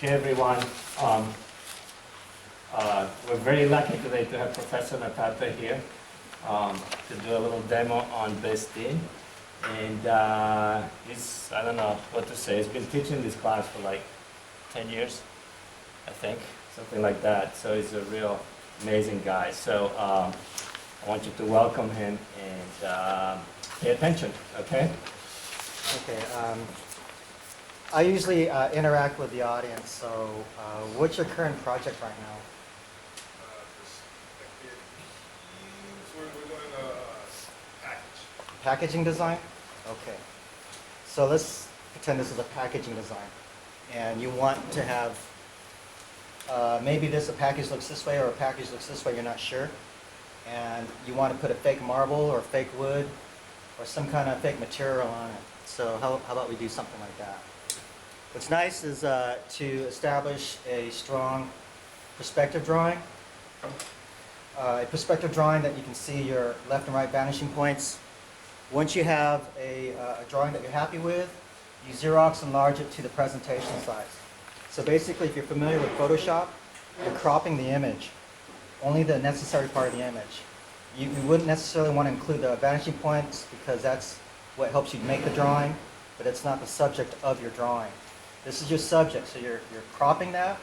Okay, everyone. We're very lucky today to have Professor Natata here to do a little demo on Bestin. And I don't know what to say, he's been teaching this class for like 10 years, I think, something like that. So he's a real amazing guy. So I want you to welcome him and pay attention, okay? Okay. I usually interact with the audience, so what's your current project right now? We're doing a package. Packaging design? Okay. So let's pretend this is a packaging design. And you want to have, maybe a package looks this way or a package looks this way, you're not sure. And you want to put a fake marble or fake wood or some kind of fake material on it. So how about we do something like that? What's nice is to establish a strong perspective drawing. A perspective drawing that you can see your left and right vanishing points. Once you have a drawing that you're happy with, you Xerox enlarge it to the presentation size. So basically, if you're familiar with Photoshop, you're cropping the image, only the necessary part of the image. You wouldn't necessarily want to include the vanishing points because that's what helps you make the drawing, but it's not the subject of your drawing. This is your subject, so you're cropping that,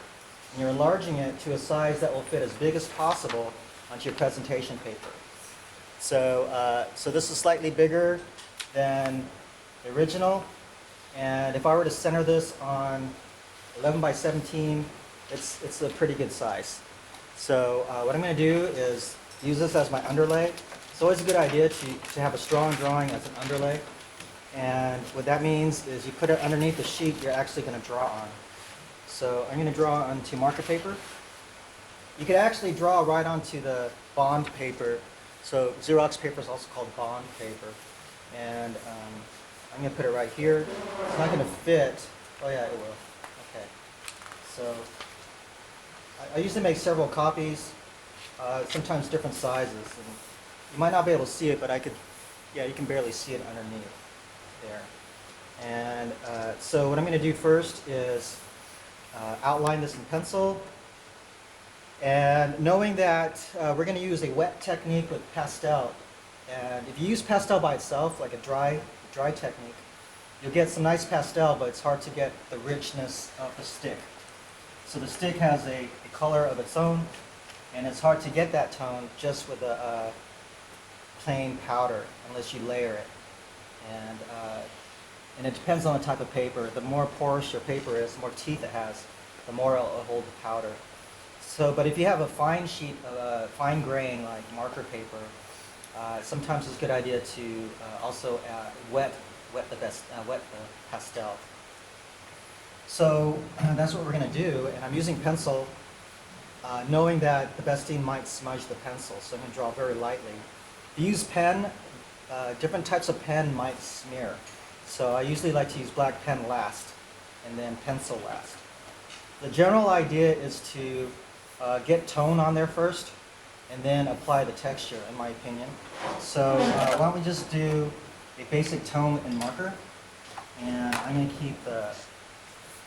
and you're enlarging it to a size that will fit as big as possible onto your presentation paper. So, so this is slightly bigger than the original, and if I were to center this on 11 by 17, it's a pretty good size. So what I'm going to do is use this as my underlay. It's always a good idea to have a strong drawing as an underlay. And what that means is you put it underneath the sheet you're actually going to draw on. So I'm going to draw onto marker paper. You could actually draw right onto the bond paper. So Xerox paper is also called bond paper. And I'm going to put it right here. It's not going to fit. Oh yeah, it will. Okay. So I usually make several copies, sometimes different sizes. And you might not be able to see it, but yeah, you can barely see it underneath there. And so what I'm going to do first is outline this in pencil. And knowing that we're going to use a wet technique with pastel. And if you use pastel by itself, like a dry technique, you'll get some nice pastel, but it's hard to get the richness of the stick. So the stick has a color of its own, and it's hard to get that tone just with a plain powder unless you layer it. And it depends on the type of paper. The more porous your paper is, the more teeth it has, the more it'll hold the powder. So, but if you have a fine sheet of fine grain like marker paper, sometimes it's a good idea to also wet the pastel. So that's what we're going to do, and I'm using pencil, knowing that the Bestin might smudge the pencil, so I'm going to draw very lightly. If you use pen, different types of pen might smear. So I usually like to use black pen last, and then pencil last. The general idea is to get tone on there first, and then apply the texture, in my opinion. So why don't we just do a basic tone in marker, and I'm going to keep the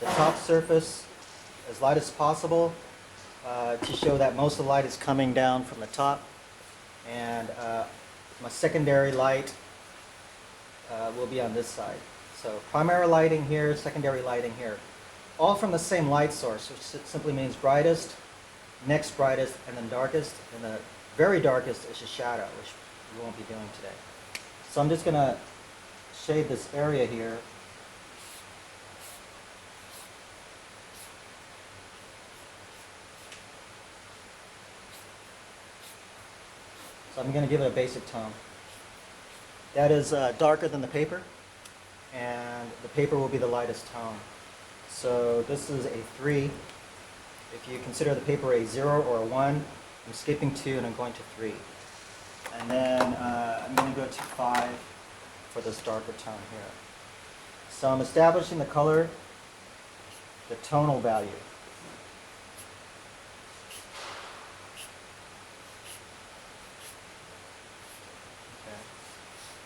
top surface as light as possible to show that most of the light is coming down from the top, and my secondary light will be on this side. So primary lighting here, secondary lighting here. All from the same light source, which simply means brightest, next brightest, and then darkest. And the very darkest is a shadow, which we won't be doing today. So I'm just going to shade this area here. So I'm going to give it a basic tone. That is darker than the paper, and the paper will be the lightest tone. So this is a 3. If you consider the paper a 0 or a 1, I'm skipping 2 and I'm going to 3. And then I'm going to go to 5 for this darker tone here. So I'm establishing the color, the tonal value.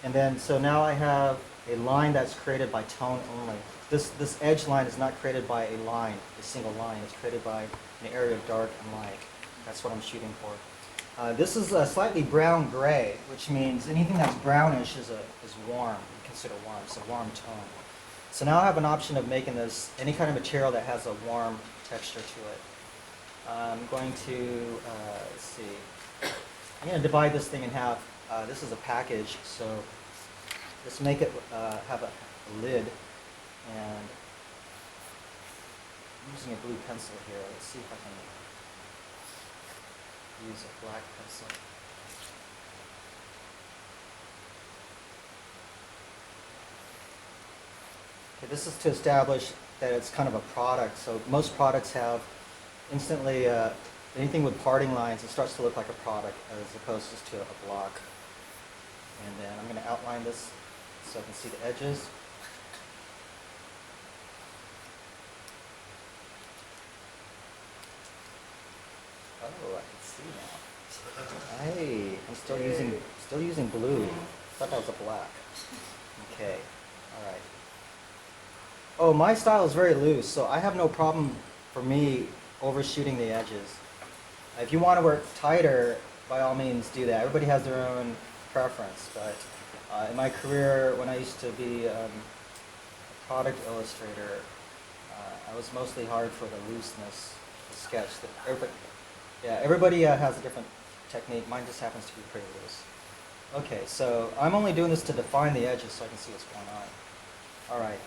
And then, so now I have a line that's created by tone only. This edge line is not created by a line, a single line. It's created by an area of dark and light. That's what I'm shooting for. This is a slightly brown-gray, which means anything that's brownish is warm. We consider warm. It's a warm tone. So now I have an option of making this any kind of material that has a warm texture to it. I'm going to, let's see, I'm going to divide this thing in half. This is a package, so let's make it have a lid. And I'm using a blue pencil here. Let's see if I can use a black pencil. Okay, this is to establish that it's kind of a product. So most products have instantly, anything with parting lines, it starts to look like a product as opposed just to a block. And then I'm going to outline this so I can see the edges. Oh, I can see now. Hey, I'm still using blue. I thought that was a black. Okay, all right. Oh, my style is very loose, so I have no problem for me overshooting the edges. If you want to work tighter, by all means do that. Everybody has their own preference, but in my career, when I used to be a product illustrator, I was mostly hard for the looseness of the sketch. Everybody has a different technique. Mine just happens to be pretty loose. Okay, so I'm only doing this to define the edges so I can see what's going on. All right.